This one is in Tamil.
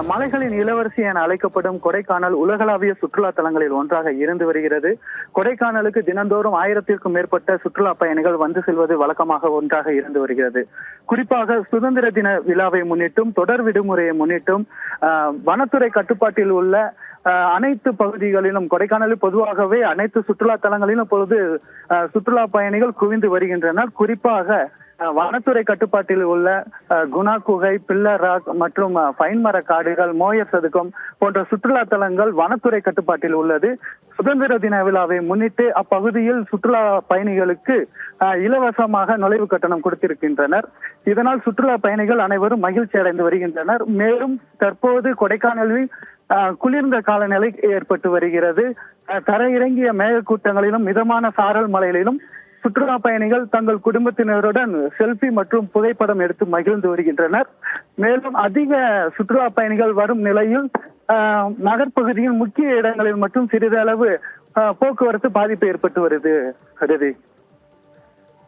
மலைகளின் இளவரசி என அழைக்கப்படும் கொடைக்கானல் உலகளாவிய சுற்றுலா தலங்களில் ஒன்றாக இருந்து வருகிறது. கொடைக்கானலுக்கு தினந்தோறும் 1000த்திற்கும் மேற்பட்ட சுற்றுலா பயணிகள் வந்து செல்வது வழக்கமாக ஒன்றாக இருந்து வருகிறது. குறிப்பாக சுதந்திர தின விழாவை முன்னிட்டும் தொடர் விடுமுறையை முன்னிட்டும் வனத்துறை கட்டுப்பாட்டில் உள்ள அனைத்து பகுதிகளிலும், கொடைக்கானலில் பொதுவாகவே அனைத்து சுற்றுலா தலங்களிலும் இப்பொழுது சுற்றுலா பயணிகள் குவிந்து வருகின்றனர். குறிப்பாக வனத்துறை கட்டுப்பாட்டில் உள்ள குணா குகை, பில்லர் ராக் மற்றும் பைன்மர காடுகள், மோயர் சதுக்கம் போன்ற சுற்றுலா தலங்கள் வனத்துறை கட்டுப்பாட்டில் உள்ளது. சுதந்திர தின விழாவை முன்னிட்டு அப்பகுதியில் சுற்றுலா பயணிகளுக்கு இலவசமாக நுழைவு கட்டணம் கொடுத்திருக்கின்றனர். இதனால் சுற்றுலா பயணிகள் அனைவரும் மகிழ்ச்சி அடைந்து வருகின்றனர். மேலும் தற்போது கொடைக்கானலில் குளிர்ந்த காலநிலை ஏற்பட்டு வருகிறது. தரையிறங்கிய மேகக்கூட்டங்களிலும் மிதமான சாரல் மலையிலும் சுற்றுலா பயணிகள் தங்கள் குடும்பத்தினருடன் செல்ஃபி மற்றும் புகைப்படம் எடுத்து மகிழ்ந்து வருகின்றனர். மேலும் அதிக சுற்றுலா பயணிகள் வரும் நிலையில் நகர்ப்பகுதியின் முக்கிய இடங்களில் மட்டும் சிறிதளவு போக்குவரத்து பாதிப்பு ஏற்பட்டு வருது.